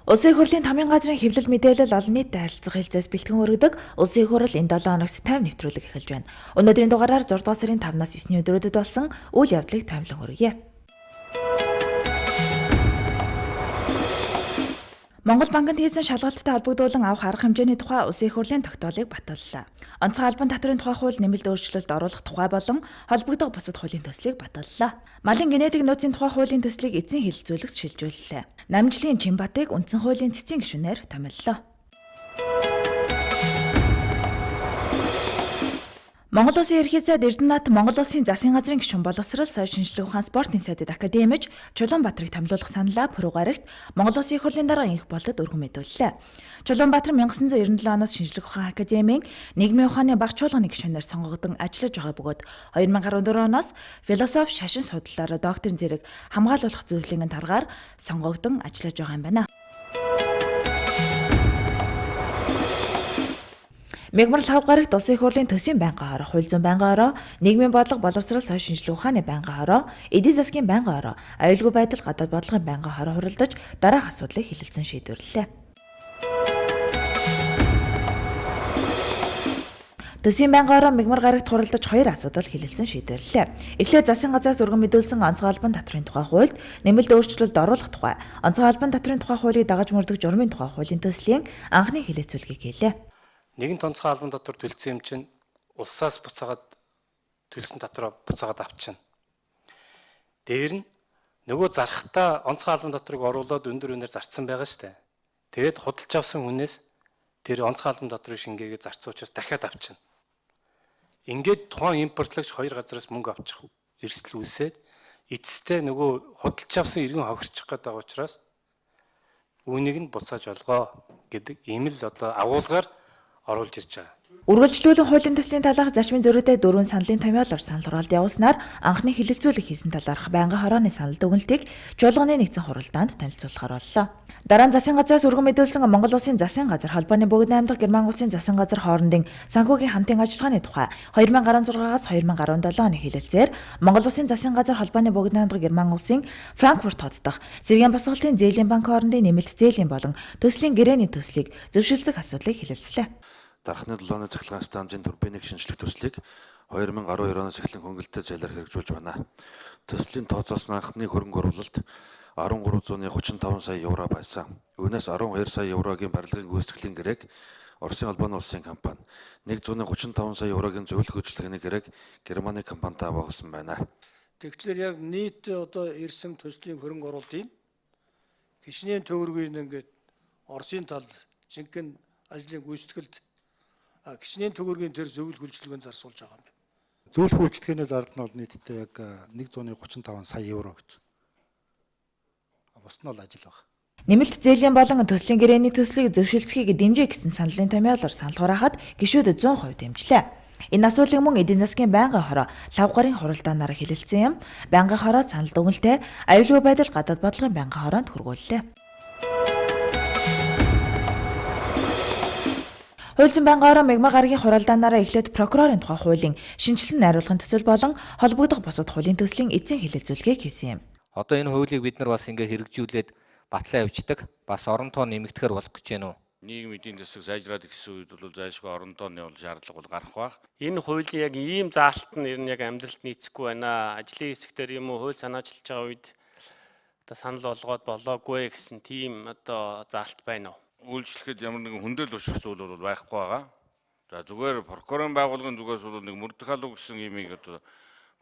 Улсын их хурлын тамийн газрын хэвлэл мэдээлэл олон нийтэд харилцах хэлцээс бэлтгэн өргөдөг Улсын их хурл энэ 7 хоногт тайван нэвтрүүлэг эхэлж байна. Өнөөдрийн дугаараар 6 дугаар сарын 5-наас 9-ний өдрүүдэд болсон үйл явдлыг таймлан хүргье. Монгол банкнд хийсэн шалгалттай холбогдуулан авах арга хэмжээний тухай Улсын их хурлын тогтоолыг баталлаа. Онцгой албан татврын тухай хууль нэмэлт өөрчлөлт оруулах тухай болон холбогдох бусад хуулийн төслийг баталлаа. Малын генетик нөөцийн тухай хуулийн төслийг эзэн хэлэлцүүлэгт шилжүүллээ. Намжлын Чимбатыг үндсэн хуулийн цэцгийн гишүүнээр томиллоо. Монгол Улсын ерхий сайд Эрдэнэт Монгол Улсын засгийн газрын гишүүн боловсрол соёл шинжилгээ ухаан спортын сайдад академич Чулуунбаатарыг томилуулах саналаа Пүрэв гарагт Монгол Улсын их хурлын дарга инх болдод өргөн мэдүүллээ. Чулуунбаатар 1997 оноос шинжилгээ ухаан академийн нийгмийн ухааны багц чуулганы гишүүнээр сонгогдсон ажиллаж байгаа бөгөөд 2014 оноос философи шашин судлалаар докторийн зэрэг хамгаалуулах зөвлөлийн таргаар сонгогдсон ажиллаж байгаа юм байна. Мегмар 5 гарагт Улсын их хурлын төсвийн байнгын хороо, хууль зүйн байнгын хороо, нийгмийн бодлого боловсрол соёл шинжилгээ ухааны байнгын хороо, эдийн засгийн байнгын хороо, аюулгүй байдал гадаад бодлогын байнгын хороо хуралдаж дараах асуудлыг хэлэлцэн шийдвэрлэлээ. Төсвийн байнгын хороо Мегмар гарагт хуралдаж 2 асуудал хэлэлцэн шийдвэрлэлээ. Эхлээд засгийн газраас өргөн мэдүүлсэн онцгой албан татврын тухай хуульд нэмэлт өөрчлөлт оруулах тухай, онцгой албан татврын тухай хуулийг дагаж мөрдөх журмын тухай хуулийн төслийн анхны хэлэлцүүлгийг хийлээ. Нэгэн тонцгой албан татвар төлсөн юм чинь улсаас буцаагаад төлсөн татвараа буцаагаад авчихна. Дээр нь нөгөө зархтаа онцгой албан татварыг оруулаад өндөр үнээр зарцсан байгаа шүү дээ. Тэгээд худалдаж авсан хүнээс тэр онцгой албан татврын шингээгээ зарцсан учраас дахиад авчихна. Ингээд тухайн импортлагч хоёр газараас мөнгө авчих эрсдэл үүсээд эцэстээ нөгөө худалдаж авсан иргэн хохирчих гээд байгаа учраас үүнийг нь буцааж олгоо гэдэг ийм л одоо агуулгаар оруулж ирж байгаа. Үргэлжлүүлэн хуулийн төслийн талаарх зарчмын зөрүүтэй 4 саналын томьёолоор санал хураалт явуулснаар анхны хэлэлцүүлэг хийсэн талаарх байнгын хорооны санал дүгнэлтийг чуулганы нэгдсэн хуралдаанд танилцуулахаар боллоо. Дараа нь засгийн газраас өргөн мэдүүлсэн Монгол Улсын засгийн газар холбооны богино аймдах Герман улсын засгийн газар хоорондын санхүүгийн хамтын ажиллагааны тухай 2016-аас 2017 оны хэлэлцээр Монгол Улсын засгийн газар холбооны богино аймдах Герман улсын Франкфурт хот дахь Цэргийн босгалтын зээлийн банк хоорондын нэмэлт зээлийн болон төслийн гэрээний төслийг зөвшөөрлөх асуудлыг хэлэлцлээ. Дархны долооны цахилгаан станцын турбиныг шинжлэх төслийг 2012 оноос эхлэн хөнгөлөлтөд зайлаар хэрэгжүүлж байна. Төслийн тооцоосон анхны хөрөнгө оруулалт 1335 сая евро байсан. Үүнээс 12 сая еврогийн барилгын гүйцэтгэлийн гэрээг Оросын холбооны улсын компани, 135 сая еврогийн зөвлөх хөдөлгөөний гэрээг Германы компанитай аваасан байна. Тэгэхээр яг нийт одоо ирсэн төслийн хөрөнгө оруулалтын гишнийн төгрөгийг ингээд Оросын талд жинхэнэ ажлын гүйцэтгэлд гишнийн төгрөгийн тэр зөвлөх үйлчилгээнд зарсуулж байгаа юм байна. Зөвлөх үйлчилгээний зардал нь бол нийтдээ яг 135 сая евро гэж. Бус нь бол ажил байна. Нэмэлт зээлийн болон төслийн гэрээний төслийг зөвшөөрлөхийг дэмжээ гэсэн саналын томьёолоор санал хураахад гишүүд 100% дэмжлээ. Энэ асуудлыг мөн эдийн засгийн байнгын хороо лав гарын хуралдаанаар хэлэлцсэн юм. Байнгын хороо санал дүгнэлтээ аюулгүй байдал гадаад бодлогын байнгын хороонд хүргүүллээ. Хууль зүйн байнгын хороо Мегмар гарагийн хуралдаанаараа эхлээд прокурорын тухай хуулийн шинжилсэн найруулгын төсөл болон холбогдох бусад хуулийн төслийн эзэн хэлэлцүүлгийг хийсэн юм. Одоо энэ хуулийг бид нар бас ингээд хэрэгжүүлээд батлаа явьждаг. Бас орон тоо нэмэгдэхэр болох гэж байна уу? Нийгмийн эдийн засаг сайжраад ихсэн үед бол зайлшгүй орон тооны шаардлага бол гарах бах. Энэ хуулийн яг ийм заалт нь ер нь яг амьдралд нийцэхгүй байна. Ажлын хэсгээр юм уу хууль санаачилж байгаа үед одоо санал болгоод болоогүй гэсэн тийм одоо заалт байна уу? Үйлчлэхэд ямар нэгэн хүндээл учрах зүйл бол байхгүй байгаа. За зүгээр прокурорын байгууллагын зүгээс бол нэг мөрдөх алуу гэсэн имийг одоо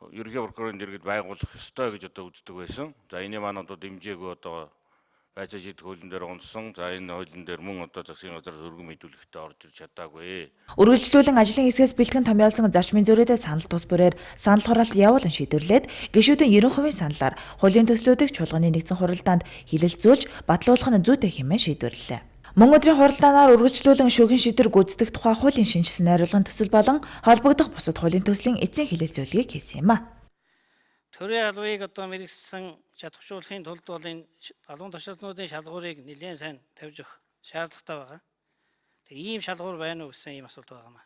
ерөнхий прокурорын дэргэд байгуулах ёстой гэж одоо үздэг байсан. За энэ маань одоо дэмжээгүй одоо байцаа шийдэх хуулийн дээр онцсон. За энэ хуулийн дээр мөн одоо засгийн газраас өргөн мэдүүлэхтэй орж ирж чадаагүй. Үргэлжлүүлэн ажлын хэсгээс бэлтгэн томьёолсон зарчмын зөрүүтэй санал тус бүрээр санал хураалт явуулан шийдвэрлээд гишүүдийн 90% саналаар хуулийн төслүүдийг чуулганы нэгдсэн хуралдаанд хэлэлцүүлж батлуулах нь зүйтэй хэмээн шийдвэрлэлээ. Мөн өдрийн хуралдаанаар үргэлжлүүлэн шүүхийн шийдвэр гүйцэтгэх тухай хуулийн шинжилсэн найруулгын төсөл болон холбогдох бусад хуулийн төслийн эзэн хэлэлцүүлгийг хийсэн юм а. Төрийн албыг одоо мэрэгсэн чадваршуулахын тулд бол энэ албан тушаалтнуудын шалгуурыг нэлээд сайн тавьж өгөх шаардлагатай байгаа. Тэгээ ийм шалгуур байна уу гэсэн ийм асуулт байгаа юм а.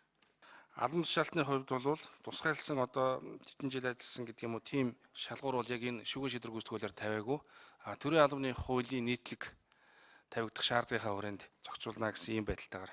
Албан тушаалтны хувьд бол тусгайлсан одоо хэдэн жил ажилласан гэдэг юм уу тийм шалгуур бол яг энэ шүүхийн шийдвэр гүйцэтгүүлээр тавиагүй. Төрийн албаны хуулийн нийтлэг тавигдах шаардлагынхаа хүрээнд зохицуулна гэсэн ийм байдалтайгаар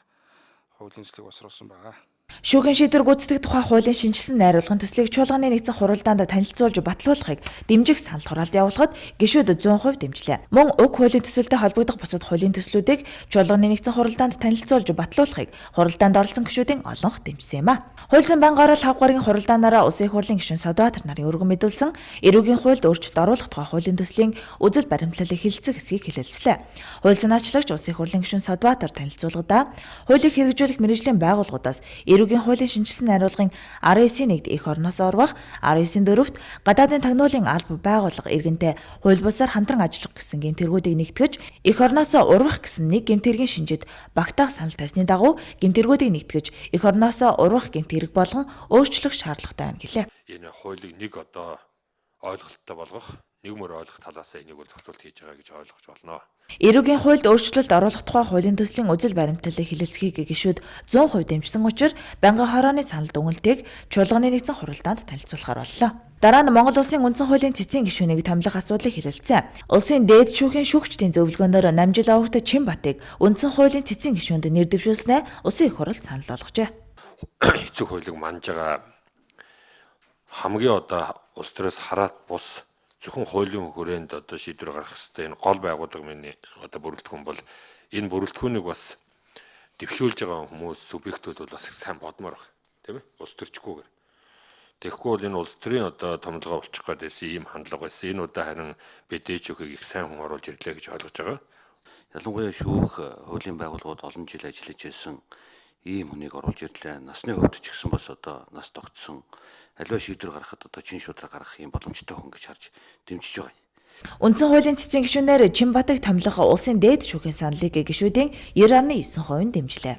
хуулийн төслийг босруулсан байгаа. Шүүхийн шийдвэр гүйцэтгэх тухай хуулийн шинжилсэн найруулгын төслийг чуулганы нэгдсэн хуралдаанд танилцуулж батлуулахыг дэмжих санал хураалт явуулахад гишүүд 100% дэмжлээ. Мөн уг хуулийн төсөлтэй холбогдох бусад хуулийн төслүүдийг чуулганы нэгдсэн хуралдаанд танилцуулж батлуулахыг хуралдаанд оролцсон гишүүдийн олонх дэмжсэн юм а. Хуульцан байнгын орол хавгаргийн хуралдаанаараа Улсын их хурлын гишүүн Содбаатар нарын өргөн мэдүүлсэн эрүүгийн хуульд өөрчлөлт оруулах тухай хуулийн төслийн үзэл баримтлалыг хэлэлцэх хэсгийг хэлэлцлээ. Хууль санаачлагч Улсын их хурлын гишүүн Содбаатар танилцуулгадаа хуулийг хэрэгжүүлэх мэргэжлийн байгууллагуудаас эрүүгийн хуулийн шинжилсэн найруулгын 19-1-д эх орноос орвох, 19-4-т гадаадын тагнуулын алба байгууллага иргэнтэй хууль бусаар хамтран ажиллах гэсэн гэмтэргүүдийг нэгтгэж, эх орноос урвах гэсэн нэг гэмтэргийн шинжид багтаах санал тавьсны дагуу гэмтэргүүдийг нэгтгэж, эх орноос урвах гэмтэрэг болгон өөрчлөх шаардлагатай байна гэлээ. Энэ хуулийг нэг одоо ойлголттой болгох, нэгмөр ойлгох талаас энийг зохицуулт хийж байгаа гэж ойлгож болно. Эрүүгийн хуульд өөрчлөлт оруулах тухай хуулийн төслийн үзэл баримтлалыг хэлэлцэхийг гишүүд 100% дэмжсэн учраас байнгын хорооны санал дүгнэлтийг чуулганы нэгдсэн хуралдаанд танилцуулахар боллоо. Дараа нь Монгол Улсын үндсэн хуулийн цэцгийн гишүүнийг томилох асуудлыг хэлэлцсэн. Улсын дээд шүүхийн шүүгчдийн зөвлөгөөнөөр намжил авахт Чинбатыг үндсэн хуулийн цэцгийн гишүүнд нэр дэвшүүлснээр Улсын их хурал санал болгожээ. Эцэг хуулийг манж байгаа хамгийн одоо улс төрөөс хараад бус зөвхөн хуулийн хүрээнд одоо шийдвэр гаргах хэрэгтэй энэ гол байгууллага миний одоо бүрэлдэхүүн бол энэ бүрэлдэхүүнийг бас дэвшүүлж байгаа хүмүүс субъектүүд бол бас их сайн бодмоор байна тийм ээ улс төрчгүйгээр тэгэхгүй бол энэ улс төрийн одоо томилгоо болчих гээд байсан ийм хандлага байсан энэ удаа харин BDH өхийг их сайн хүн оруулж ирлээ гэж ойлгож байгаа. Ялангуяа шүүх хуулийн байгууллагууд олон жил ажиллаж байсан ийм хүнийг оруулж ирлээ. Насны хувьд ч гэсэн бас одоо нас тогтсон аливаа шийдвэр гаргахад одоо чин шудраг гаргах юм боломжтой хүн гэж харж дэмжиж байгаа. Үндсэн хуулийн цэцгийн гишүүнээр Чинбатыг томилох улсын дээд шүүхийн саналыг гишүүдийн 90.9% дэмжлээ.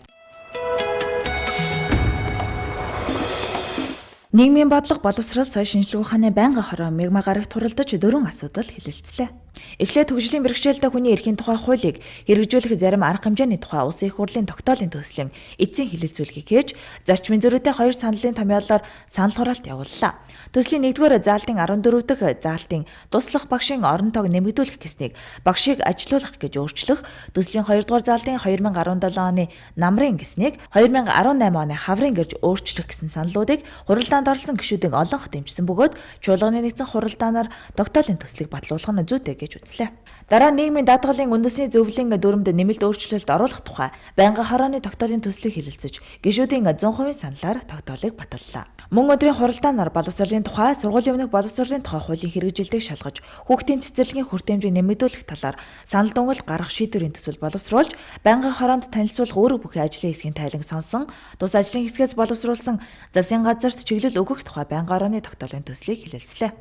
Нийгмийн бодлого боловсрол соёл шинжилгээ ухааны байнгын хороо мягмар гарагт хуралдаж 4 асуудал хэлэлцлээ. Эхлээд хөгжлийн бэрхшээлтэй хүний эрхийн тухай хуулийг хэрэгжүүлэх зарим арга хэмжээний тухай Улсын их хурлын тогтоолын төслийн эцсийн хэлэлцүүлгийг хийж, зарчмын зөрүүтэй 2 саналын томьёолоор санал хураалт явууллаа. Төслийн 1-р заалтын 14 дахь заалтын туслах багшийн орон тоог нэмэгдүүлэх гэснийг багшийг ажилуулах гэж өөрчлөх, төслийн 2-р заалтын 2017 оны намрын гэснийг 2018 оны хаврын гэж өөрчлөх гэсэн саналуудыг хуралдаанд оролцсон гишүүдийн олонх дэмжсэн бөгөөд чуулганы нэгдсэн хуралдаанаар тогтоолын төслийг батлуулах нь зүйтэй гэж үзлээ. Дараа нь нийгмийн даатгалын үндэсний зөвлөлийн дүрмд нэмэлт өөрчлөлт оруулах тухай байнгын хорооны тогтоолын төслийг хэлэлцэж, гишүүдийн 100% саналаар тогтоолыг баталлаа. Мөн өдрийн хуралдаанаар боловсролын тухай, сургуулийн өмнөх боловсролын тухай хуулийн хэрэгжилтийг шалгаж, хүүхдийн цэцэрлэгийн хүр хэмжээг нэмэгдүүлэх талаар санал дүнгэл гаргах шийдвэрийн төсөл боловсруулж, байнгын хороонд танилцуулах үүрэг бүхий ажлын хэсгийн тайлан сонсон, тус ажлын хэсгээс боловсруулсан засгийн газарт чиглэл өгөх тухай байнгын хорооны тогтоолын төслийг хэлэлцлээ.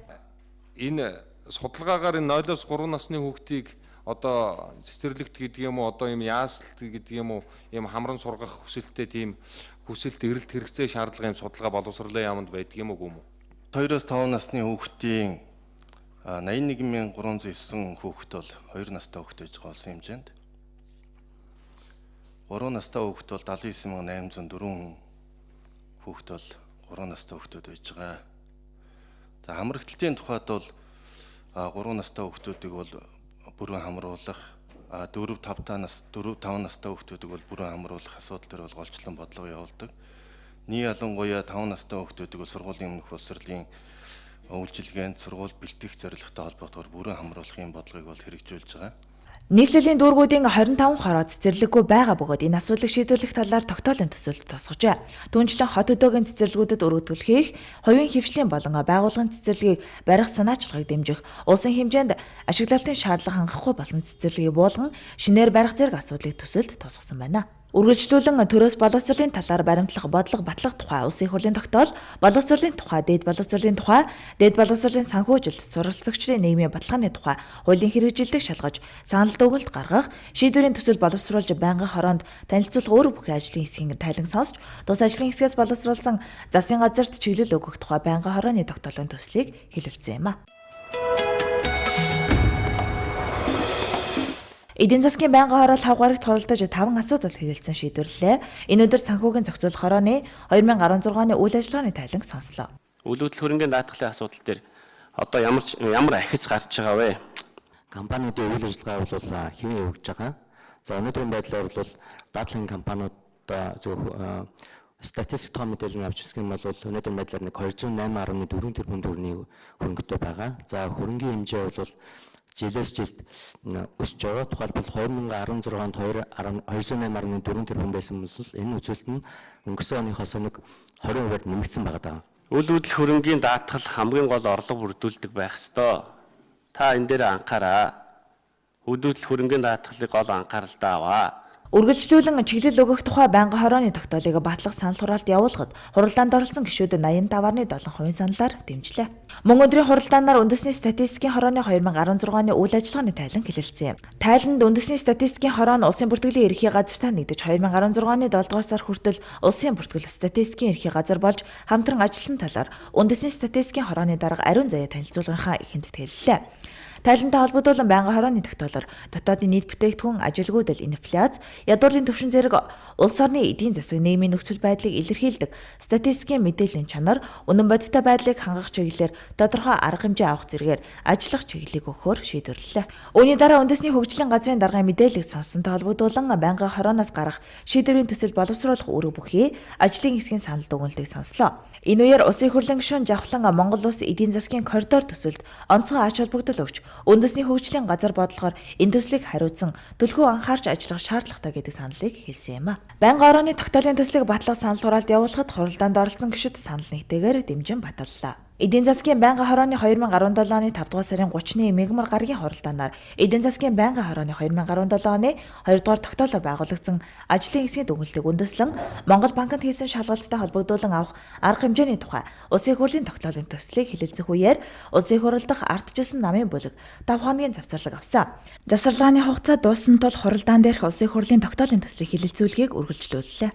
Энэ судалгаагаар энэ 0-3 насны хүүхдийг одоо цэцэрлэгт гэдэг юм уу одоо юм яаслт гэдэг юм уу юм хамран сургах хүсэлттэй тийм хүсэлт эрэлт хэрэгцээ шаардлага юм судалгаа боловсролын яамд байдаг юм уу гүм үү? 2-5 насны хүүхдийн 81309 хүүхэд бол 2 настай хүүхэд байж байгаа улсын хэмжээнд. 3 настай хүүхэд бол 79804 хүүхэд бол 3 настай хүүхдүүд байж байгаа. За хамрагтлын тухайд бол 3 настай хүүхдүүдийг бол бүрэн хамруулах, 4-5 настай хүүхдүүдийг бол бүрэн хамруулах асуудал төр бол голчлон бодлого явуулдаг. Нийт ялангуяа 5 настай хүүхдүүдийг бол сургуулийн өмнөх боловсролын үйлчилгээнд сургууль бэлтгэх зорилготой холбоотойгоор бүрэн хамруулахын бодлогыг бол хэрэгжүүлж байгаа. Нийслэлийн дүүргүүдийн 25 хороо цэцэрлэггүй байгаа бөгөөд энэ асуудлыг шийдвэрлэх талаар тогтоолын төсөлд тосгожээ. Түүнчлэн хот өдөөгийн цэцэрлэгүүдэд өргөдгөл хийх, хувийн хвшлийн болон байгууллагын цэцэрлэгийг барих санаачлагыг дэмжих, улсын хэмжээнд ашиглалтын шаардлага хангахгүй болсон цэцэрлэгийг буулган шинээр барих зэрэг асуудлыг төсөлд тосгосон байна. Үргэлжлүүлэн төрөөс боловсролын талаар баримтлах бодлого батлах тухай Улсын их хурлын тогтоол, боловсролын тухай, дээд боловсролын санхүүжил, суралцагчдын нийгмийн баталгааны тухай хуулийн хэрэгжилтийг шалгаж, санал дүгнэлт гаргах, шийдвэрийн төсөл боловсруулж байнгын хороонд танилцуулах үүрэг бүхий ажлын хэсгийн тайлан сонсч, тус ажлын хэсгээс боловсруулсан засгийн газарт чиглэл өгөх тухай байнгын хорооны тогтоолын төслийг хэлэлцсэн юм а. Эдийн засгийн байнгын хорол хавгарагт хуралдаж 5 асуудал хэлэлцэн шийдвэрлэлээ. Энэ өдөр санхүүгийн зохицуулах хорооны 2016 оны үйл ажиллагааны тайланг сонслоо. Үйл хөдлөл хөрөнгөний даатгалын асуудал дээр одоо ямар ахиц гарч байгаа вэ? Компаниудын үйл ажиллагаа бол хэвэн явагдаж байгаа. За өнөөдрийн байдлаар бол даатлагын компаниудаа зөв статистик тоо мэдээлэл авч үзэх юм бол өнөөдрийн байдлаар нэг 208.4 тэрбум төгрөгийн хөрөнгөтэй байгаа. За хөрөнгийн хэмжээ бол жилээс жилд өсөж байгаа. Тухайлбал 2016 онд 208.4 тэрбум байсан бол энэ үзүүлэлт нь өнгөрсөн оныхоос нэг 20%-аар нэмэгдсэн байгаа. Үйл хөдлөл хөрөнгийн даатгал хамгийн гол орлого бүрдүүлдэг байх ёстой. Та энэ дээр анхаараа. Үйл хөдлөл хөрөнгийн даатгалыг гол анхааралтай аваа. Үргэлжлүүлэн чиглэл өгөх тухай байнгын хорооны тогтоолыг батлах санал хураалт явуулахад хуралдаанд оролцсон гишүүд 85.7% саналаар дэмжлээ. Мөн өдрийн хуралдаанаар үндэсний статистикийн хорооны 2016 оны үйл ажиллагааны тайлан хэлэлцсэн юм. Тайланд үндэсний статистикийн хороо нь улсын бүртгэлийн ерхий газартаа нэгдэж 2016 оны 7 дугаар сар хүртэл улсын бүртгэл статистикийн ерхий газар болж хамтран ажилласан талаар үндэсний статистикийн хорооны дарга ариун заяа танилцуулгынхаа эхэнд хэллээ. Тайлантай холбогдуулан байнгын хорооны тогтоолоор дотоодын нийт бүтээгдэхүүн ажилгүйдэл инфляц, ядуурын түвшин зэрэг улс орны эдийн засгийн нийгмийн нөхцөл байдлыг илэрхийлдэг статистикийн мэдээллийн чанар, үнэн бодиттой байдлыг хангах чиглэлээр тодорхой арга хэмжээ авах зэргээр ажиллах чиглэлийг өгөхөөр шийдвэрлэлээ. Үүний дараа үндэсний хөгжлийн газрын даргын мэдээллийг сонссонтой холбогдуулан байнгын хорооноос гарах шийдвэрийн төсөл боловсруулах үүрэг бүхий ажлын хэсгийн санал дүгнэлтийг сонслоо. Энэ үеэр улсын хурлын гишүүн Жавхлан Монгол улс эдийн засгийн коридор төсөлд онцгой ач холбогдол өгч үндэсний хөгжлийн газар бодлогоор энэ төслийг хариуцсан төлхөө анхаарч ажиллах шаардлагатай гэдэг саналыг хэлсэн юм а. Байнгын хорооны тогтоолын төслийг батлах санал хураалт явуулахад хуралдаанд оролцсон гишүүд санал нэгтэйгээр дэмжин баталлаа. Эдийн засгийн байнгын хорооны 2017 оны 5 дугаар сарын 30-ны мегмар гарагийн хуралдаанаар эдийн засгийн байнгын хорооны 2017 оны 2 дугаар тогтоолоор байгуулагдсан ажлын хэсгийн дүгнэлтийг үндэслэн Монгол банкнд хийсэн шалгалттай холбогдуулан авах арга хэмжээний тухай улсын хурлын тогтоолын төслийг хэлэлцэх үеэр улсын хурал дахь ардчилсан намын бүлэг 5 хоногийн завсарлаг авсан. Завсарлагын хугацаа дууссан тул хуралдаан дээрх улсын хурлын тогтоолын төслийг хэлэлцүүлэхийг үргэлжлүүллээ.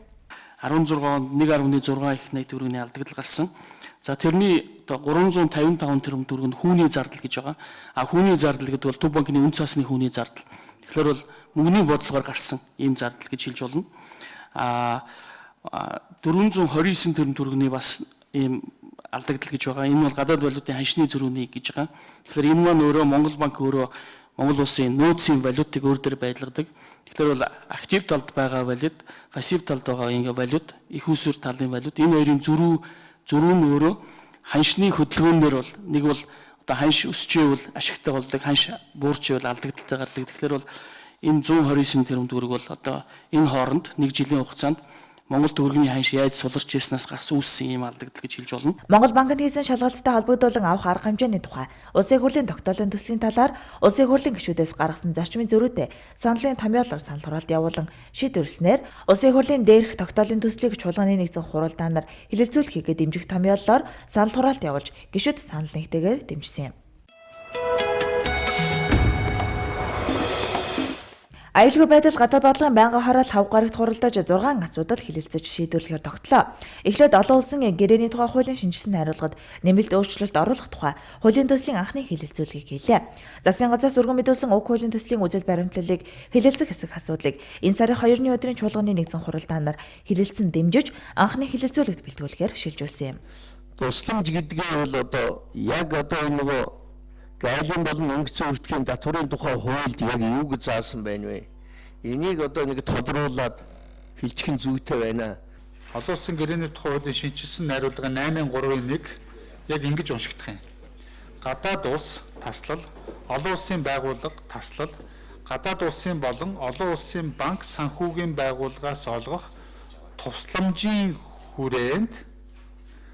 16 онд 1.6 их найт төгрөгийн алдагдал гарсан. За тэрний 355 тэрбум төгрөг нь хүүний зардал гэж байгаа. Хүүний зардал гэдэг бол төв банкны үн цасны хүүний зардал. Тэгэхээр бол мөнгөний бодлогоор гарсан ийм зардал гэж хэлж болно. 429 тэрбум төгрөгийн бас ийм алдагдал гэж байгаа. Энэ бол гадаад валютын ханшны зөрүүний гэж байгаа. Тэгэхээр энэ маань өөрөө Монгол банк өөрөө Монгол улсын нөөцийн валютыг өөр дээр байлгадаг. Тэгэхээр бол актив талд байгаа валют, пассив талд байгаа ингээ валют, их усүр талын валют энэ хоёрын зөрүү нь өөрөө ханшны хөдөлгөөнөөр бол нэг бол одоо ханш өсчихвэл ашигтай болдог, ханш буурчихвэл алдагдaltaй гардаг. Тэгэхээр бол энэ 129 тэрбум төгрөг бол одоо энэ хооронд нэг жилийн хугацаанд Монгол төгрөгийн ханш яаж суларч яснаас гарсан үүссэн юм алдагдал гэж хэлж болно. Монгол банкнд хийсэн шалгалттай холбогдуулан авах арга хэмжээний тухай улсын хурлын тогтоолын төслийн талаар улсын хурлын гишүүдээс гаргасан зарчмын зөрүүтэй саналын томьёолоор санал хураалт явуулан шийдвэрлснээр улсын хурлын дээрх тогтоолын төслийг чуулганы нэгдсэн хуралдаанаар хэлэлцүүлэхийг дэмжих томьёолоор санал хураалт явуулж гишүүд санал нэгтэйгээр дэмжсэн юм. Аюулгүй байдал гадаад бодлогын байнгын хороо 5 гарагт хуралдаж 6 асуудал хэлэлцэж шийдвэрлэхээр тогтлоо. Эхлээд олон улсын гэрээний тухай хуулийн шинжилсэн хариулгад нэмэлт өөрчлөлт оруулах тухай хуулийн төслийн анхны хэлэлцүүлгийг хийлээ. Засгийн газраас өргөн мэдүүлсэн уг хуулийн төслийн үзэл баримтлалыг хэлэлцэх хэсэг асуудлыг энэ сарын 2-ны өдрийн чуулганы нэгдсэн хуралдаанаар хэлэлцэн дэмжиж анхны хэлэлцүүлэгт бэлтгүүлэхээр шилжүүлсэн юм. Тусламж гэдгээ бол одоо яг одоо энэ нөгөө гайлын болон өнгөцөн үртгэхийн татварын тухай хуульд яг юу гэж заасан байна вэ? Энийг одоо нэг тодруулаад хэлчих нь зүйтэй байна. Олон улсын гэрээний тухай хуулийн шинжилсэн найруулга 8.3.1 яг ингэж уншигдах юм. Гадаад улс таслал, олон улсын байгууллага таслал, гадаад улсын болон олон улсын банк санхүүгийн байгууллагаас олгох тусламжийн хүрээнд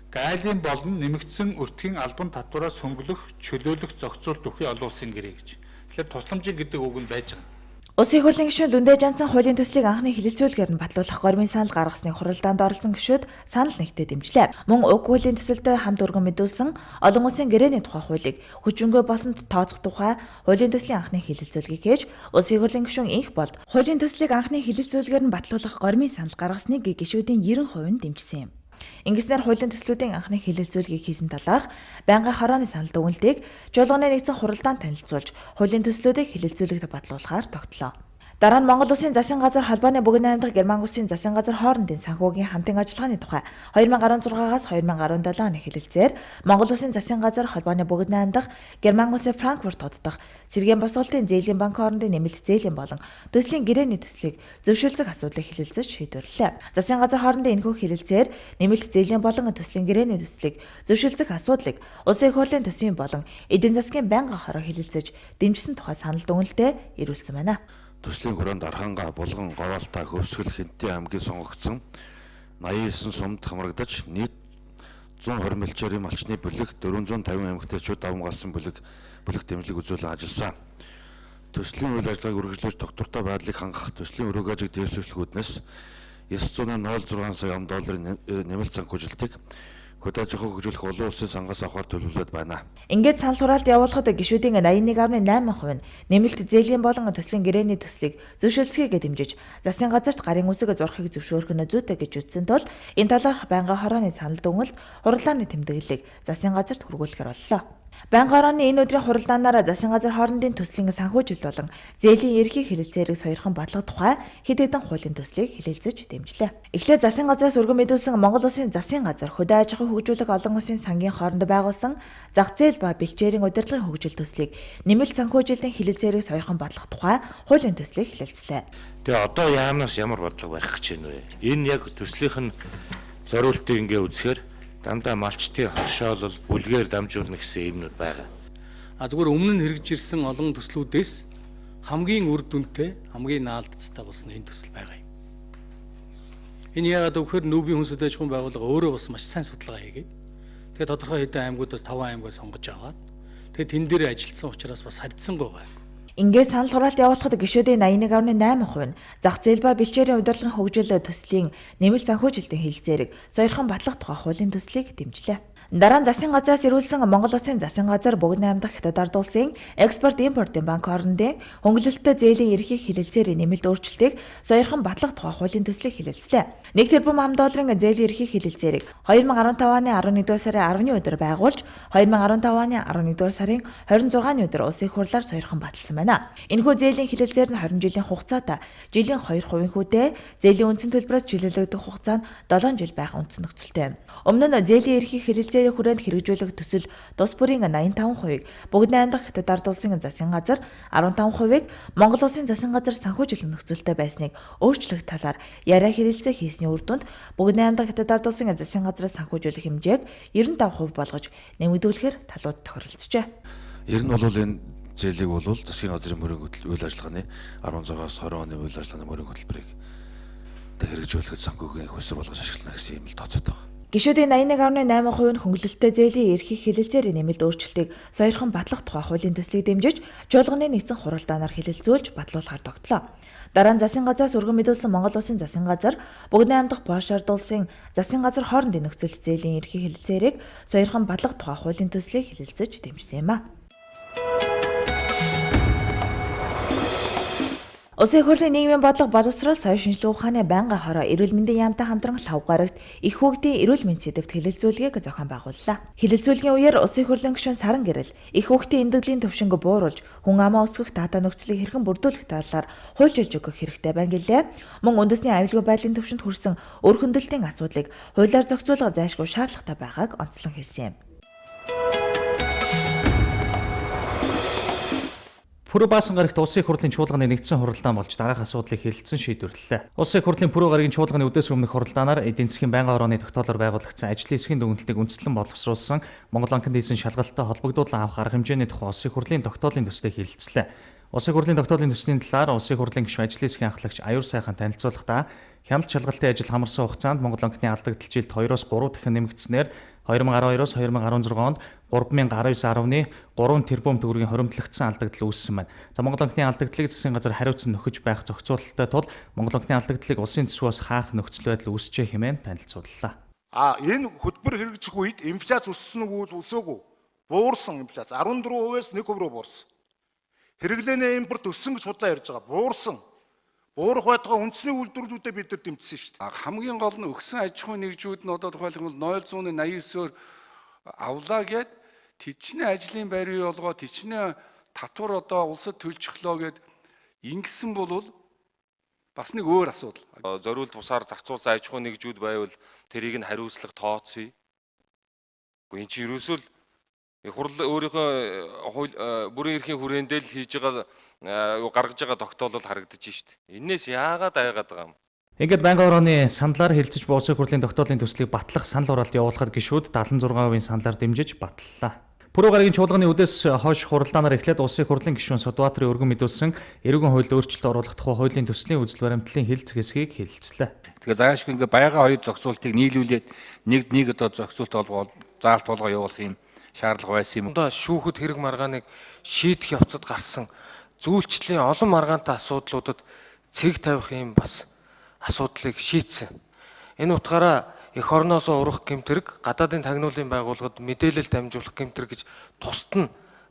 гайлын болон нэмэгдсэн өртгийн албан татвараас хөнгөлөх чөлөөлөх зохицуулт өгөх олон улсын гэрээ гэж. Тэгэхээр тусламжийн гэдэг үг нь байж байгаа. Улсын хурлын гишүүн Дүндээ Жанцан хуулийн төслийг анхны хэлэлцүүлгээр нь батлуулах гормын санал гаргасны хуралдаанд оролцсон гишүүд санал нэгтээ дэмжлээ. Мөн уг хуулийн төсөлдөө хамт өргөн мэдүүлсэн олон улсын гэрээний тухай хуулийг хүчингүй босонд тооцох тухай хуулийн төслийн анхны хэлэлцүүлгийг хийж улсын хурлын гишүүн инх болд хуулийн төслийг анхны хэлэлцүүлгээр нь батлуулах гормын санал гаргасныг гишүүдийн 90% нь дэмжсэн юм. Ингэснээр хуулийн төслүүдийн анхны хэлэлцүүлгийг хийсэн талаарх байнгын хорооны санал дүгнэлтийг чуулганы нэгдсэн хуралдаанд танилцуулж хуулийн төслүүдийг хэлэлцүүлэгт батлуулахаар тогтлоо. Дараа нь Монгол Улсын засгийн газар холбооны Богино аймдах Герман улсын засгийн газар хоорондын санхүүгийн хамтын ажиллагааны тухай 2016-аас 2017 оны хэлэлцээр Монгол Улсын засгийн газар холбооны Богино аймдах Герман улсын Франкфурт дах Цэргийн босголтын зээлийн банк хоорондын нэмэлт зээлийн болон төслийн гэрээний төслийг зөвшөөрлөх асуудлыг хэлэлцэж шийдвэрлэлээ. Засгийн газар хоорондын энэхүү хэлэлцээр нэмэлт зээлийн болон төслийн гэрээний төслийг зөвшөөрлөх асуудлыг улсын их хурлын төсвийн болон эдийн засгийн байнгын хороо хэлэлцэж дэмжсэн тухай санал дүгнэлтэд ирүүлсэн байна. Төслийн хүрээнд Арханга, Булган, Говьалта, Хөвсгөл, Хинтээ аймгийн сонгогдсон 89 сумд хамрагдаж нийт 120 мэлчээрийн малчны бүлэг 450 эмэгтэйчүүд давмгаалсан бүлэг дэмжлэг үзүүлэн ажилласан. Төслийн үйл ажиллагааг үргэлжлүүлж доктортой байдлыг хангах төслийн өрөө гажиг дээшлүүлэх үүднээс 906 сая $9 нэмэлт санхүүжилтийг хөдөөж хөгжүүлэх олон улсын сангаас авахар төлөвлөд байна. Ингээд санал хураалт явуулахад гишүүдийн 81.8% нь нэмэлт зээлийн болон төслийн гэрээний төслийг зөвшөөрлөхийг дэмжиж, засгийн газарт гарын үсэг зурхыг зөвшөөрөх нь зүйтэй гэж үзсэн тул энэ талаарх байнгын хорооны санал дүгнэлт хуралдааны тэмдэглэлийг засгийн газарт хүргүүлэхээр боллоо. Байнгын хорооны энэ өдрийн хуралдаанаар засгийн газар хоорондын төслийн санхүүжилт болон зээлийн ерхий хэлэлцээрийг сойрхон батлах тухай хэд хэдэн хуулийн төслийг хэлэлцэж дэмжлээ. Эхлээд засгийн газраас өргөн мэдүүлсэн Монгол Улсын засгийн газар хөдөө аж ахуйн хөгжүүлэх олон улсын сангийн хооронд байгуулсан зах зээл ба бэлчээрийн удирдлагын хөгжил төслийг нэмэлт санхүүжилтийн хэлэлцээрийг сойрхон батлах тухай хуулийн төслийг хэлэлцлээ. Тэгээ одоо яамнаас ямар бодлого байх гэж байна вэ? Энэ яг төслийнх нь зориултыг ингээ үзэхээр дандаа малчтын хоршоолол бүлгээр дамжуулна гэсэн юмнууд байгаа. Зүгээр өмнө нь хэрэгжиж ирсэн олон төслүүдээс хамгийн үр дүнтэй, хамгийн наалдцтай болсон энэ төсөл байгаа юм. Энэ яагаад гэвэл нүүбийн хүнс хөдөө аж ахуйн байгууллага өөрөө бас маш сайн судалгаа хийгээд тэгээд тодорхой хэдэн аймагуудаас 5 аймгаа сонгож аваад тэгээд тэн дээр ажилласан учраас бас харьцангуй байгаа. Ингээд санал хураалт явуулахад гишүүдийн 81.8% нь зах зээл ба бэлчээрийн удирдлагын хөгжил төслийн нэмэлт санхүүжилтийн хэлэлцээрийг сойрхон батлах тухай хуулийн төслийг дэмжлээ. Дараа нь засгийн газраас ирүүлсэн Монгол Улсын засгийн газар Богино аймдах Хятад ард улсын экспорт импортын банк хоорондын хөнгөлөлттэй зээлийн ерхий хэлэлцээрийн нэмэлт өөрчлөлтийг сойрхон батлах тухай хуулийн төслийг хэлэлцлээ. $1 тэрбум зээлийн ерхий хэлэлцээрийг 2015 оны 11-р сарын 10-ны өдөр байгуулж 2015 оны 11-р сарын 26-ны өдөр улсын хурлаар сойрхон баталсан байна. Энэхүү зээлийн хэлэлцээр нь 20 жилийн хугацаатай жилийн 2% хүйтэй зээлийн үндсэн төлбөрөөс чиглүүлэгдэх хугацаа нь 7 жил байх үндсэн нөхцөлтэй. Өмнө нь зээлийн ерхий хэлэлцээрийн хүрээнд хэрэгжүүлэх төсөл тус бүрийн 85%-ийг Богино аймдах Хятад ард улсын засгийн газар, 15%-ийг Монгол Улсын засгийн газар санхүүжилэх нөхцөлтэй байсныг өөрчлөх талаар яриа хэлэлцээ хийсний үр дүнд Богино аймдах Хятад ард улсын засгийн газраас санхүүжүүлэх хэмжээг 95% болгож нэмэгдүүлэхээр талууд тохиролцжээ. Ер нь бол энэ зээлийг бол засгийн газрын мөрийн үйл ажиллагааны 16-аас 20 оны үйл ажиллагааны мөрийн хөтөлбөрийг хэрэгжүүлэхэд санхүүгийн их уср болгож ашиглана гэсэн юм л тооцоод байгаа. Гишүүдийн 81.8% нь хөнгөлөлттэй зээлийн ерхий хэлэлцээрийн нэмэлт өөрчлөлтийг сойрхон батлах тухай хуулийн төслийг дэмжиж, чуулганы нэгдсэн хуралдаанаар хэлэлцүүлж батлуулахар тогтлоо. Дараа нь засгийн газраас өргөн мэдүүлсэн Монгол Улсын засгийн газар, Богино аймдах Польш ард улсын засгийн газар хоорондын нөхцөлт зээлийн ерхий хэлэлцээрийг сойрхон батлах тухай хуулийн төслийг хэлэлцэж дэмжсэн юм а. Улсын их хурлын нийгмийн бодлого боловсрол соёл шинжилгээ ухааны байнгын хороо эрүүл мэндийн яамтай хамтран 5 гарагт их хүүхдийн эрүүл мэнд сэдвт хэлэлцүүлгийг зохион байгууллаа. Хэлэлцүүлгийн үеэр улсын их хурлын гишүүн Саран Гэрэл их хүүхдийн эндэглийн төвшинг бууруулж, хүн амаа өсгөх дата нөхцөлийг хэрхэн бүрдүүлэх талаар хуульчилж өгөх хэрэгтэй байна гэлээ. Мөн үндэсний аюулгүй байдлын төвшөнд хүрсэн өр хөндлөлтийн асуудлыг хуулиар зохицуулах зайлшгүй шаардлагатай байгааг онцлон хэлсэн юм. Пүрэв баасан гарагт улсын их хурлын чуулганы нэгдсэн хуралдаан болж дараах асуудлыг хэлэлцэн шийдвэрлэлээ. Улсын их хурлын пүрэв гарагийн чуулганы үдээс өмнөх хуралдаанаар эдийн засгийн байнгын хорооны тогтоолоор байгуулагдсан ажлын эсхийн дүгнэлтийг үндэслэн боловсруулсан Монгол банкнд хийсэн шалгалттай холбогдуулан авах арга хэмжээний тухай улсын их хурлын тогтоолын төслийг хэлэлцлээ. Улсын их хурлын тогтоолын төслийн талаар улсын их хурлын гишүүн ажлын эсхийн ахлагч Аюур сайхан танилцуулахдаа хяналт шалгалтын ажил хамарсан хугацаанд Монгол банкны алдагдал жилд 2-оос 3 дахин нэмэгдснээр 2012-оос 2016 онд 3,19.3 тэрбум төгрөгийн хоримтлагдсан алдагдал үүссэн байна. За Монгол банкны алдагдлыг засгийн газар хариуцсан нөхөж байх зохицуулалттай тул Монгол банкны алдагдлыг улсын төсвөөс хаах нөхцөл байдал үүсчээ хэмээн танилцууллаа. Энэ хөтөлбөр хэрэгжих үед инфляц өссөн үү өсөөгүй? Буурсан инфляц 14%-аас 1% рүү буурсан. Хэрэглээний импорт өссөн гэж худлаа ярьж байгаа. Буурсан. Буурах байтугай үндэсний үйлдвэрлэлүүдэд бид нар дэмжсэн шүү дээ. Хамгийн гол нь өгсөн аж ахуйн нэгжүүд нь одоо тухайлбал 0.89-оор авлаа гэд тичнээ ажлын байрыг олгоо тичнээ татвар одоо улсад төлж өглөө гэд ингэсэн бол бас нэг өөр асуудал. Зориулт бусаар зарцуулсан аж ахуйн нэгжүүд байвал тэрийг нь хариуцлага тооцъё. Гэхдээ эн чинь ерөөсөө л хурал өөрийнхөө бүрэн эрхийн хүрээндээ л хийж байгаа гаргаж байгаа тогтоолол харагдаж шít. Энээс яагаад айгаад байгаа юм? Ингээд байнгын хорооны саналаар хэлэлцэж буй улсын хурлын тогтоолын төслийг батлах санал хураалт явуулахад гишүүд 76% саналаар дэмжиж батллаа. Пүрэв гарагийн чуулганы үдээс хойш хуралдаанаар эхлээд улсын хурлын гишүүн Судбаатарын өргөн мэдүүлсэн эрүүгийн хуульд өөрчлөлт оруулах тухай хуулийн төслийн үзэл баримтлалын хэлэлц хэсгийг хэлэлцлээ. Тэгэхээр заашгүй ингээ байгаа хоёр зохицуултыг нийлүүлээд нэг одоо зохицуулт болгоод заалт болгоо явуулах юм шаардлага байсан юм. Одоо шүүхэд хэрэг маргааныг шийдэх явцад гарсан зүйлчлэлийн олон маргаантай асуудлуудад цэг тавих юм бас асуудлыг шийдсэн. Энэ утгаараа эх орноос урах гэмтэрэг, гадаадын тагнуулын байгууллагад мэдээлэл дамжуулах гэмтэрэг гэж тусад нь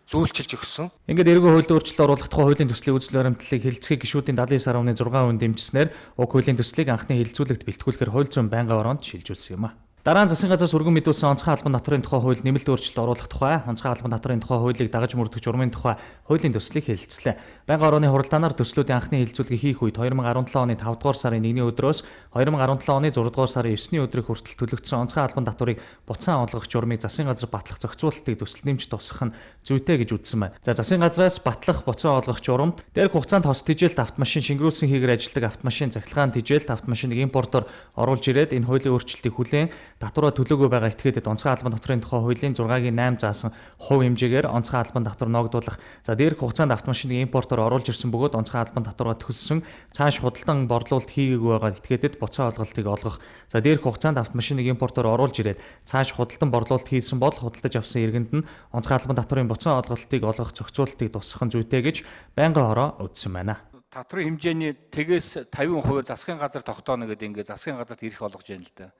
зөвлөж өгсөн. Ингээд эрүүгийн хуульд өөрчлөлт оруулах тухай хуулийн төслийн үзэл баримтлалыг хэлэлцэхийг гишүүдийн 79.6% дэмжснээр уг хуулийн төслийг анхны хэлэлцүүлэгт бэлтгүүлэхээр хууль зүйн байнгын ороонд шилжүүлсэн юм а. Дараа нь засгийн газраас өргөн мэдүүлсэн онцгой албан татварын тухай хууль нэмэлт өөрчлөлт оруулах тухай, онцгой албан татварын тухай хуулийг дагаж мөрдөх журмын тухай хуулийн төслийг хэлэлцлээ. Байнгын орооны хуралдаанаар төслүүдийн анхны хэлэлцүүлгийг хийх үед 2017 оны 5 дугаар сарын 1-ний өдрөөс 2017 оны 6 дугаар сарын 9-ний өдрийг хүртэл төлөгдсөн онцгой албан татварыг буцаан олгох журмыг засгийн газар батлах зохицуулалтыг төсөл нэмж тусгах нь зүйтэй гэж үзсэн байна. За засгийн газраас батлах буцаан олгох журамд дээрх хугацаанд хос тижээлт автомашин шингэрүүлсэн хийгээр ажилладаг автомашин цахилгаан тижээлт автомашиныг импортоор оруулж ирээд энэ хуулийн өөрчлөлтийг хүлээн татвараа төлөөгүй байгаа этгээдэд онцгой албан татварын тухай хуулийн 6-гийн 8 заасан хувь хэмжээгээр онцгой албан татвар ногдуулах. За дээрх хугацаанд автомашиныг импортоор оруулж ирсэн бөгөөд онцгой албан татвараа төлсөн цааш худалдан борлуулалт хийгээгүй байгаа этгээдэд буцаан олголтыг олгох. За дээрх хугацаанд автомашиныг импортоор оруулж ирээд цааш худалдан борлуулалт хийсэн бол худалдаж авсан иргэнд нь онцгой албан татварын буцаан олголтыг олгох зохицуулалтыг тусгах нь зүйтэй гэж байнгын хороо үзсэн байна. Татварын хэмжээний тэгээс 50% засгийн газар тогтооно гэдэг ингээ засгийн газарт ирэх болгож байна л да.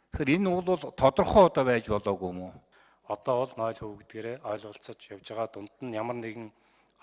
Тэгэхээр энэ бол тодорхой одоо байж болоогүй юм уу? Одоо бол 0% гэдгээрээ ойлголцож явж байгаа дунд нь ямар нэгэн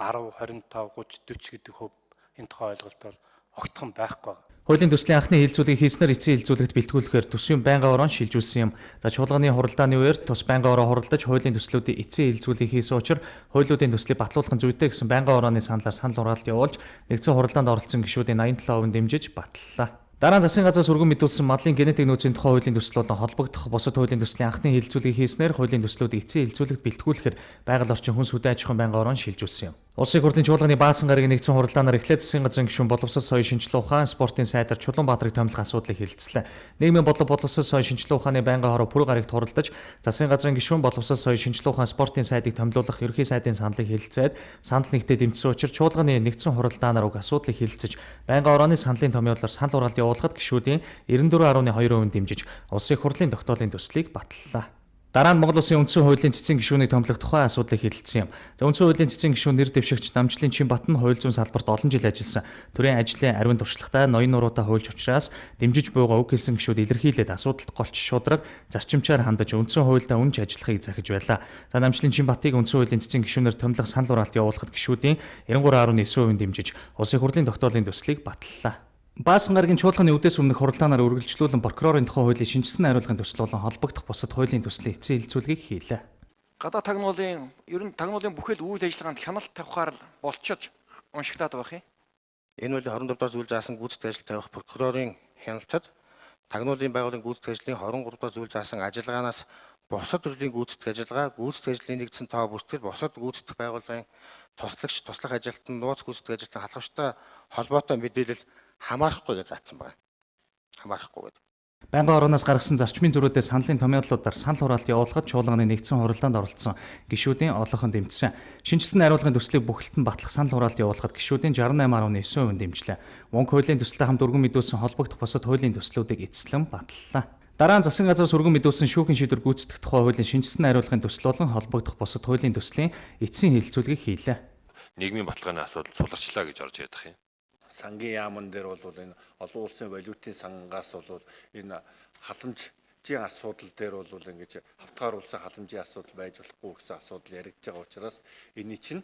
10, 25, 30, 40 гэдэг хөв энэ тухай ойлголт бол огтхон байхгүй байна. Хуулийн төслийн анхны хэлэлцүүлгийг хийснээр эцсийн хэлэлцүүлэгт бэлтгүүлэхээр төсвийн байнгын орон шилжүүлсэн юм. За чуулганы хуралдааны үеэр тус байнгын ороо хуралдаж хуулийн төслүүдийн эцсийн хэлэлцүүлгийг хийсэн учраас хуулиудын төслийг батлуулах нь зүйтэй гэсэн байнгын орооны саналаар санал хураалт явуулж нэгдсэн хуралдаанд оролцсон гишүүдийн 87% дэмжиж батллаа. Дараа нь засгийн газраас өргөн мэдүүлсэн мадлын генетик нөөцийн тухай хуулийн төсөл болон холбогдох бусад хуулийн төслийн анхны хэлэлцүүлгийг хийснээр хуулийн төслүүдийг эцсийн хэлэлцүүлэгт бэлтгүүлэхээр байгаль орчин хүнс хөдөө аж ахуйн байнгын орон шилжүүлсэн юм. Улсын хурлын чуулганы баасан гарагийн нэгдсэн хуралдаанаар эхлээд засгийн газрын гишүүн боловсрол соёлын шинжилгээ ухаан спортын сайдар Чулуунбаатарыг томилох асуудлыг хэлэлцлээ. Нийгмийн бодлого боловсрол соёлын шинжилгээ ухааны байнгын хороо пүрэв гарагт хуралдаж засгийн газрын гишүүн боловсрол соёлын шинжилгээ ухаан спортын сайдыг томилуулах ерхий сайдын саналыг хэлэлцээд санал нэгтээ дэмжсэн учраас чуулганы нэгдсэн хуралдаанаар уг асуудлыг хэлэлцэж байнгын орооны саналын томьёолоор санал хураалт явуулахад гишүүдийн 94.2% дэмжиж улсын хурлын тогтоолын төслийг батллаа. Дараа нь Монгол Улсын үндсэн хуулийн цэцэн гишүүнийг томилох тухай асуудлыг хэлэлцсэн юм. За үндсэн хуулийн цэцэн гишүүн нэр дэвшигч Намжлын Чинбат нь хууль зүйн салбарт олон жил ажилласан. Төрийн ажлын ариун туршлагатай ноён нуруутай хуульч учраас дэмжиж буйгаа үг хэлсэн гишүүд илэрхийлээд асуудалд голч шудраг зарчимчаар хандаж үндсэн хуульдаа үнж ажиллахыг захиж байлаа. За Намжлын Чинбатыг үндсэн хуулийн цэцэн гишүүнээр томилох санал хураалт явуулахад гишүүдийн 93.9% дэмжиж улсын хурлын тогтоолын төслийг батллаа. Баасан гарагийн чуулганы үдээс өмнөх хуралдаанаар үргэлжлүүлэн прокурорын тухай хуулийн шинжилсэн хариулгын төсөл болон холбогдох бусад хуулийн төслийн эцсийн хэлэлцүүлгийг хийлээ. Гадаад тагнуулын бүхэл үйл ажиллагаанд хяналт тавихаар л болчиход уншигтаад байх юм. Энэ үеийн 24 дугаар зүйл заасан гүйцэтгэх ажил тавих прокурорын хяналтад тагнуулын байгууллагын гүйцэтгэх ажлын 23 дугаар зүйл заасан ажиллагаанаас бусад төрлийн гүйцэтгэх ажиллагаа, гүйцэтгэх ажлын нэгдсэн тоо бүртгэл бусад гүйцэтгэх байгууллагын туслах ажилтан нууц гүйцэтгэх ажилтан халавчтай холбоотой мэдээлэл хамаарахгүй гэж заасан байна. Хамаарахгүй гэдэг. Байнгын орооноос гаргасан зарчмын зөрүүдэд саналын томьёолуудаар санал хураалт явуулахад чуулганы нэгдсэн хуралдаанд оролцсон гишүүдийн олонхон дэмжсэн. Шинжилсэн хариулгын төслийг бүхэлд нь батлах санал хураалт явуулахад гишүүдийн 68.9% дэмжлээ. Мөнгө хуулийн төсөлтэй хамт өргөн мэдүүлсэн холбогдох бусад хуулийн төслүүдийг эцэслэн батллаа. Дараа нь засгийн газраас өргөн мэдүүлсэн шүүхийн шийдвэр гүйцэтгэх тухай хуулийн шинжилсэн хариулгын төсөл болон холбогдох бусад хуулийн төслийн эцсийн хэлэлцүүлгийг хийлээ. Нийгмийн баталгааны асуудал суларчлаа гэж орж ядах юм. Сангийн яамн дээр бол энэ олон улсын валютын сангаас бол энэ халамжийн асуудал дээр бол ингэж хавтгаар улсын халамжийн асуудал байж болохгүй гэсэн асуудал яригдж байгаа учраас энэ чинь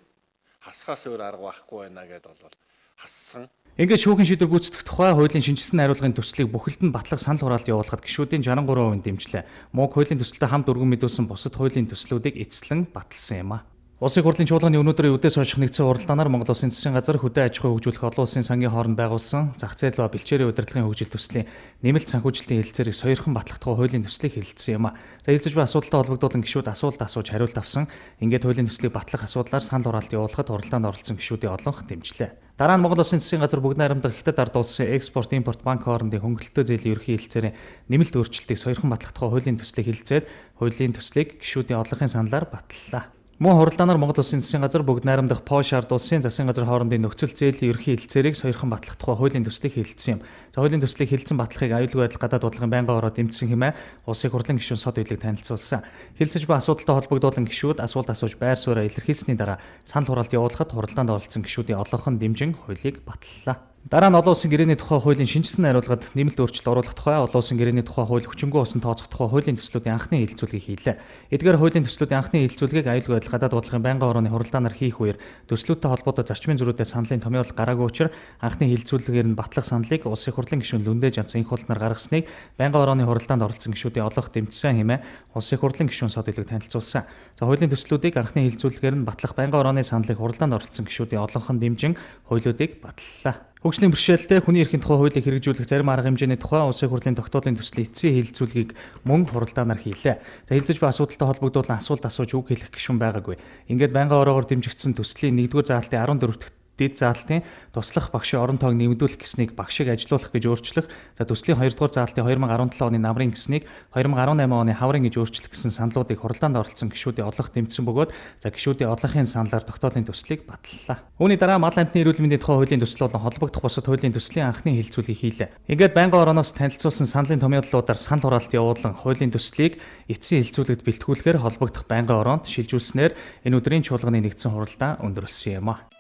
хасхаас өөр арга байхгүй байна гэдээ бол хассан. Ингээд шүүхийн шийдвэр гүйцэтгэх тухай хуулийн шинжилсэн хариулгын төслийг бүхэлд нь батлах санал хураалт явуулахад гишүүдийн 63% дэмжлээ. Мөнгө хуулийн төсөлтэй хамт өргөн мэдүүлсэн бусад хуулийн төслүүдийг эцэслэн баталсан юм а. Улсын хурлын чуулганы өнөөдрийн үдээс хойших нэгдсэн хуралдаанаар Монгол Улсын засгийн газар хөдөө аж ахуй хөгжүүлэх олон улсын сангийн хооронд байгуулсан зах зээл ба бэлчээрийн удирдлагын хөгжил төслийн нэмэлт санхүүжилтийн хэлэлцээрийг сойрхон батлагдах хуулийн төслийг хэлэлцсэн юм а. За хэлэлцэж буй асуудалтай холбогдуулан гишүүд асуулт асууж хариулт авсан. Ингээд хуулийн төслийг батлах асуудлаар санал хураалт явуулахад хуралдаанд оролцсон гишүүдийн олонх дэмжлээ. Дараа нь Монгол Улсын засгийн газар бүгд найрамдах Хятад ард улсын экспорт импорт банк хоорондын хөнгөлөлтөө зээлийн ерөнхий хэлэлцээрийн нэмэлт өөрчлөлтийг сойрхон батлагдах хуулийн төслийг хэлэлцээд хуулийн төслийг гишүүдийн олонхын саналаар батллаа. Мөн хуралдаанаар Монгол Улсын засгийн газар бүгд найрамдах Польш ард улсын засгийн газар хоорондын нөхцөл зээлийн ерөнхий хэлэлцээрийг сойрхон батлагдах хуулийн төслийг хэлэлцсэн юм. За хуулийн төслийг хэлэлцэн батлахыг аюулгүй байдал гадаад бодлогын байнгын ороод дэмжсэн хэмээн улсын хурлын гишүүн сод үйлийг танилцуулсан. Хэлэлцэж буй асуудалтай холбогдуулан гишүүд асуулт асууж байр сууриа илэрхийлсэний дараа санал хураалт явуулахад хуралдаанд оролцсон гишүүдийн олонхон дэмжин хуулийг батллаа. Дараа нь олон улсын гэрээний тухай хуулийн шинжилсэн найруулгад нэмэлт өөрчлөлт оруулах тухай олон улсын гэрээний тухай хууль хүчингүй усан тооцох тухай хуулийн төслүүдийн анхны хэлэлцүүлгийг хийлээ. Эдгээр хуулийн төслүүдийн анхны хэлэлцүүлгийг аюулгүй байдал гадаад бодлогын байнгын орооны хуралдаанаар хийх үеэр төслүүдтэй холбоотой зарчмын зөрүүдэд саналын томьёолол гараагүй учраас анхны хэлэлцүүлгээр нь батлах саналыг улсын хурлын гишүүн Лүндэ Жанцан инх хуултнаар гаргасныг байнгын орооны хуралдаанд оролцсон гишүүдийн олонх дэмжсэн хэмээн улсын хурлын гишүүн сод үйлэг танилцуулсан. За хуулийн төслүүдийг анхны хэлэлцүүлгээр нь батлах байнгын орооны саналыг хуралдаанд оролцсон гишүүдийн олонхон дэмжин хуулиудыг батллаа. Хөгжлийн бэрхшээлтэй хүний эрхийн тухай хуулийг хэрэгжүүлэх зарим арга хэмжээний тухай улсын хурлын тогтоолын төслийн эцсийн хэлэлцүүлгийг мөн хуралдаанаар хийлээ. За хэлэлцэж буй асуудалтай холбогдуулан асуулт асууж үг хэлэх гишүүн байгаагүй. Ингээд байнгын ороогоор дэмжигдсэн төслийн 1-р заалтын 14-р дэд заалтын туслах багшийн орон тоог нэмэгдүүлэх гэснийг багшийг ажилуулах гэж өөрчлөх, за төслийн 2-р заалтын 2017 оны намрын гэснийг 2018 оны хаврын гэж өөрчлөх гэсэн саналуудыг хуралдаанд оролцсон гишүүдийн олонх дэмжсэн бөгөөд за гишүүдийн олонхын саналаар тогтоолын төслийг батллаа. Үүний дараа мал амтны эрүүл мэндийн тухай хуулийн төсөл болон холбогдох бусад хуулийн төслийн анхны хэлэлцүүлгийг хийлээ. Ингээд байнгын орооноос танилцуулсан саналын томьёоллуудаар санал хураалт явуулан хуулийн төслийг эцсийн хэлэлцүүлэгт бэлтгүүлэхээр холбогдох байнгын ороонд шилжүүлснээр энэ өдрийн чуулганы нэгдсэн хуралдаан өндөрлсөн юм а.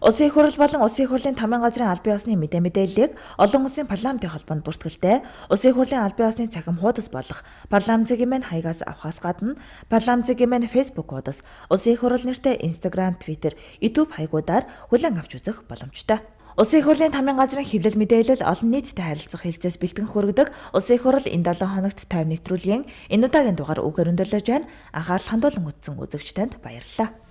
Улсын их хурл болон Улсын их хурлын тамийн газрын албан ёсны мэдээллийг олон улсын парламентын холбоонд бүртгэлтэй Улсын их хурлын албан ёсны цахим хуудас болох парламент цэгийн хаягаас авахаас гадна парламент цэгийн Facebook хуудас, Улсын их хурл нэртэй Instagram, Twitter, YouTube хаягуудаар хүлээн авч үзэх боломжтой. Улсын их хурлын тамийн газрын хэвлэл мэдээлэл олон нийтэд харилцах хэлцээс бэлтгэн хүргэдэг Улсын их хурл энэ 7 хоногт 50 нэвтрүүлгийн энэ удаагийн дугаар үгээр өндөрлөж байна. Анхаарал хандуулан үзсэн үзэгчдэнд баярлалаа.